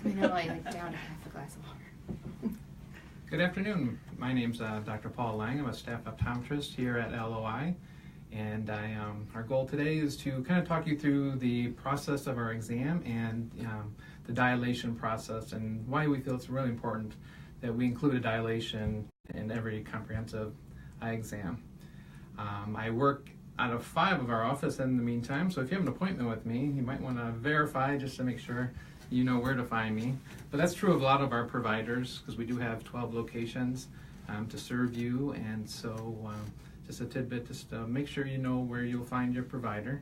I know, I like down half a glass of water. Good afternoon. My name's Dr. Paul Lang. I'm a staff optometrist here at LOI. And our goal today is to kind of talk you through the process of our exam and the dilation process and why we feel it's really important that we include a dilation in every comprehensive eye exam. I work out of 5 of our office in the meantime, so if you have an appointment with me, you might want to verify just to make sure you know where to find me. But that's true of a lot of our providers because we do have 12 locations to serve you, and so just a tidbit just to make sure you know where you'll find your provider.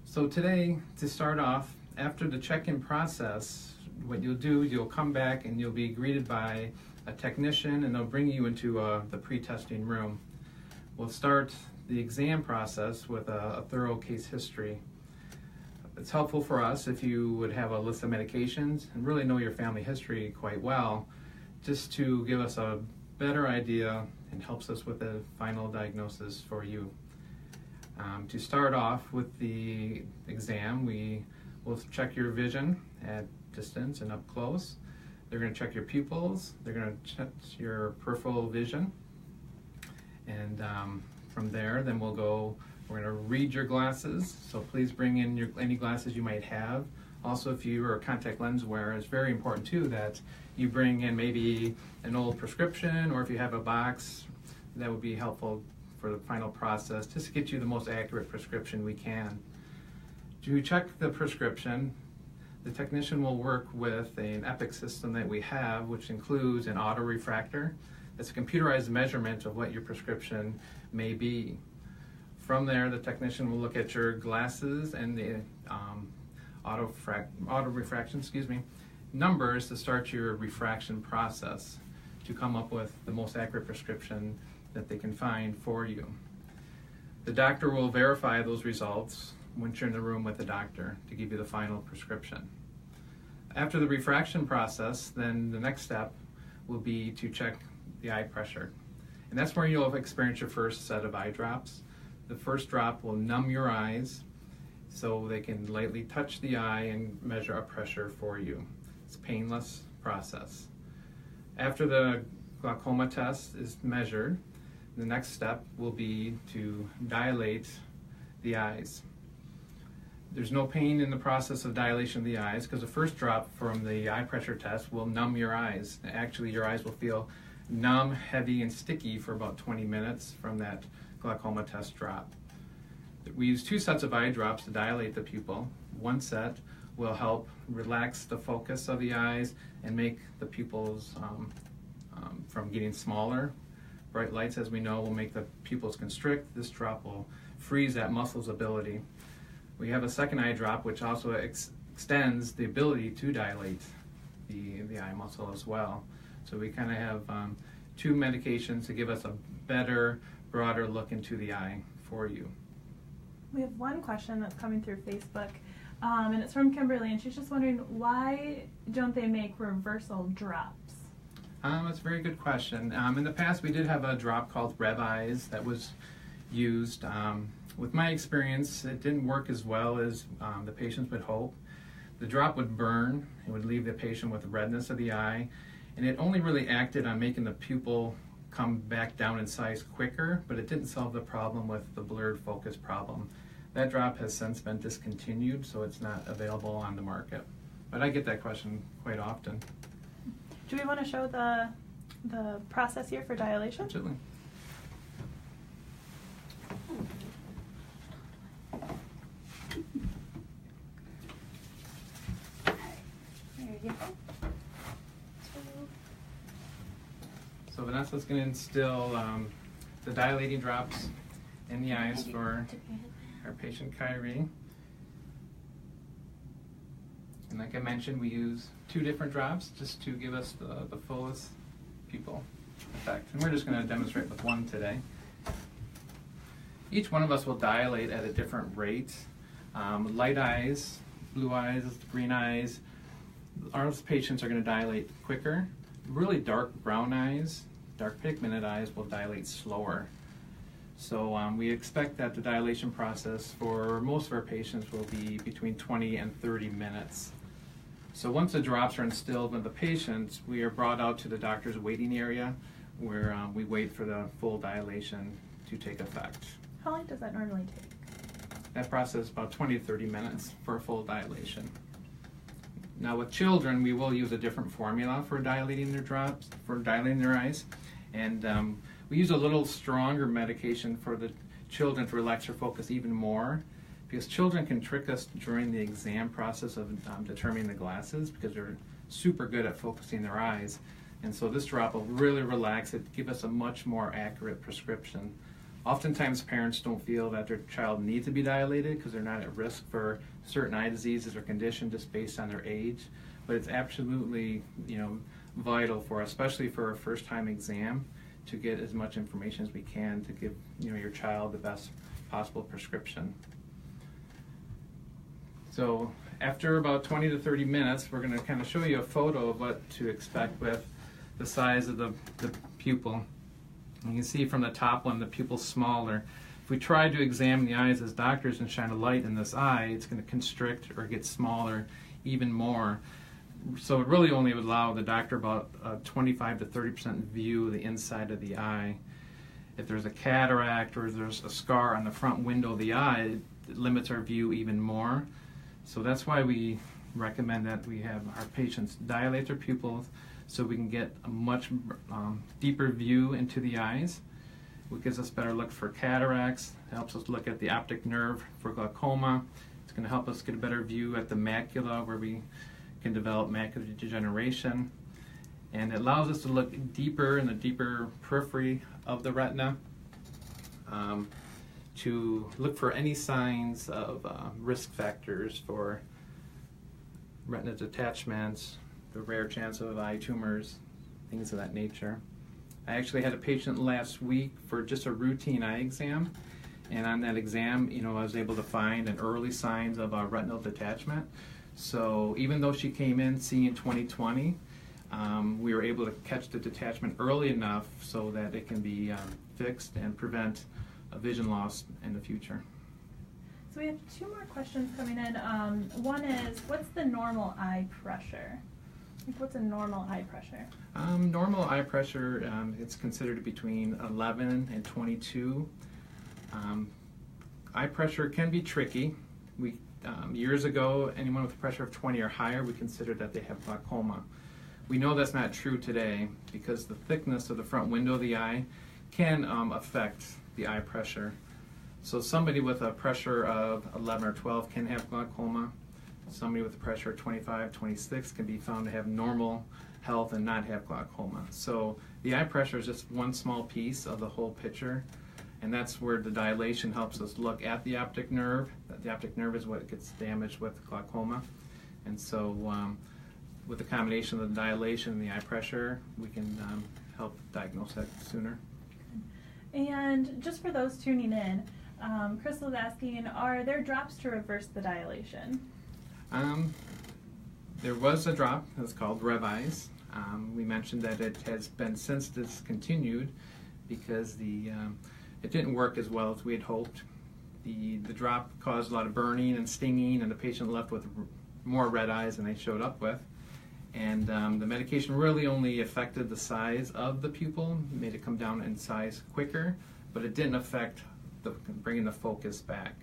So today, to start off, after the check-in process, what you'll do, you'll come back and you'll be greeted by a technician, and they'll bring you into the pre-testing room. We'll start the exam process with a thorough case history. It's helpful for us if you would have a list of medications and really know your family history quite well, just to give us a better idea and helps us with the final diagnosis for you. To start off with the exam, we will check your vision at distance and up close. They're going to check your pupils, they're going to check your peripheral vision, and from there, then we're going to read your glasses, so please bring in any glasses you might have. Also, if you are a contact lens wearer, it's very important too that you bring in maybe an old prescription, or if you have a box, that would be helpful for the final process, just to get you the most accurate prescription we can. To check the prescription, the technician will work with an EPIC system that we have, which includes an autorefractor. It's a computerized measurement of what your prescription may be. From there, the technician will look at your glasses and the autorefraction, numbers to start your refraction process to come up with the most accurate prescription that they can find for you. The doctor will verify those results once you're in the room with the doctor to give you the final prescription. After the refraction process, then the next step will be to check the eye pressure. And that's where you'll experience your first set of eye drops. The first drop will numb your eyes so they can lightly touch the eye and measure a pressure for you. It's a painless process. After the glaucoma test is measured, the next step will be to dilate the eyes. There's no pain in the process of dilation of the eyes because the first drop from the eye pressure test will numb your eyes. Actually, your eyes will feel numb, heavy, and sticky for about 20 minutes from that glaucoma test drop. We use 2 sets of eye drops to dilate the pupil. One set will help relax the focus of the eyes and make the pupils from getting smaller. Bright lights, as we know, will make the pupils constrict. This drop will freeze that muscle's ability. We have a second eye drop which also extends the ability to dilate the eye muscle as well. So we kind of have 2 medications to give us a better, broader look into the eye for you. We have one question that's coming through Facebook, and it's from Kimberly, and she's just wondering, why don't they make reversal drops? That's a very good question. In the past, we did have a drop called Rev Eyes that was used. With my experience, it didn't work as well as the patients would hope. The drop would burn. It would leave the patient with redness of the eye, and it only really acted on making the pupil come back down in size quicker, but it didn't solve the problem with the blurred focus problem. That drop has since been discontinued, so it's not available on the market. But I get that question quite often. Do we want to show the process here for dilation? Absolutely. There you go. So Vanessa's going to instill the dilating drops in the eyes for our patient Kyrie. And like I mentioned, we use 2 different drops just to give us the fullest pupil effect. And we're just going to demonstrate with one today. Each one of us will dilate at a different rate. Light eyes, blue eyes, green eyes, our patients are going to dilate quicker. Really dark brown eyes, dark pigmented eyes will dilate slower. So we expect that the dilation process for most of our patients will be between 20 and 30 minutes. So once the drops are instilled with the patient, we are brought out to the doctor's waiting area where we wait for the full dilation to take effect. How long does that normally take? That process is about 20 to 30 minutes for a full dilation. Now with children, we will use a different formula for dilating their drops, for dilating their eyes. And we use a little stronger medication for the children to relax their focus even more, because children can trick us during the exam process of determining the glasses, because they're super good at focusing their eyes. And so this drop will really relax it, give us a much more accurate prescription. Oftentimes parents don't feel that their child needs to be dilated because they're not at risk for certain eye diseases or condition just based on their age. But it's absolutely, vital for, especially for a first-time exam, to get as much information as we can to give, your child the best possible prescription. So after about 20 to 30 minutes, we're going to kind of show you a photo of what to expect with the size of the pupil. You can see from the top one, the pupil's smaller. If we try to examine the eyes as doctors and shine a light in this eye, it's going to constrict or get smaller even more. So it really only would allow the doctor about a 25 to 30% view of the inside of the eye. If there's a cataract or there's a scar on the front window of the eye, it limits our view even more. So that's why we recommend that we have our patients dilate their pupils so we can get a much deeper view into the eyes. It gives us a better look for cataracts. It helps us look at the optic nerve for glaucoma. It's going to help us get a better view at the macula, where we can develop macular degeneration. And it allows us to look deeper in the deeper periphery of the retina to look for any signs of risk factors for retina detachments, the rare chance of eye tumors, things of that nature. I actually had a patient last week for just a routine eye exam, and on that exam, I was able to find an early signs of retinal detachment. So even though she came in seeing 20/20, we were able to catch the detachment early enough so that it can be fixed and prevent a vision loss in the future. So we have two more questions coming in. One is, what's the normal eye pressure? What's a normal eye pressure? Normal eye pressure, it's considered between 11 and 22. Eye pressure can be tricky. Years ago, anyone with a pressure of 20 or higher, we considered that they have glaucoma. We know that's not true today because the thickness of the front window of the eye can affect the eye pressure. So somebody with a pressure of 11 or 12 can have glaucoma. Somebody with a pressure of 25, 26 can be found to have normal health and not have glaucoma. So the eye pressure is just one small piece of the whole picture, and that's where the dilation helps us look at the optic nerve. The optic nerve is what gets damaged with glaucoma. And so with the combination of the dilation and the eye pressure, we can help diagnose that sooner. And just for those tuning in, Crystal is asking, are there drops to reverse the dilation? There was a drop that's called Revise. We mentioned that it has been since discontinued because it didn't work as well as we had hoped. The drop caused a lot of burning and stinging, and the patient left with more red eyes than they showed up with. And the medication really only affected the size of the pupil, made it come down in size quicker, but it didn't affect bringing the focus back.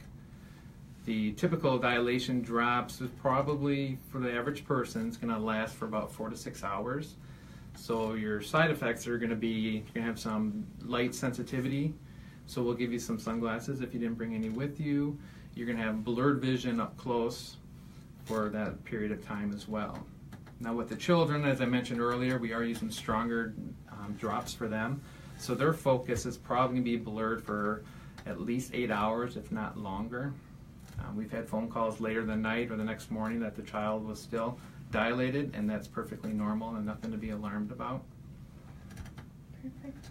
The typical dilation drops is probably, for the average person, it's going to last for about 4 to 6 hours. So your side effects are going to be, you're going to have some light sensitivity. So we'll give you some sunglasses if you didn't bring any with you. You're going to have blurred vision up close for that period of time as well. Now with the children, as I mentioned earlier, we are using stronger drops for them. So their focus is probably going to be blurred for at least 8 hours, if not longer. We've had phone calls later the night or the next morning that the child was still dilated, and that's perfectly normal and nothing to be alarmed about. Perfect.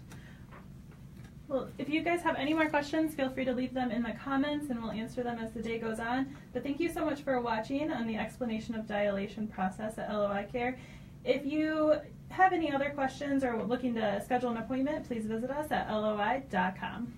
Well, if you guys have any more questions, feel free to leave them in the comments and we'll answer them as the day goes on. But thank you so much for watching on the explanation of dilation process at LOI Care. If you have any other questions or looking to schedule an appointment, please visit us at loi.com.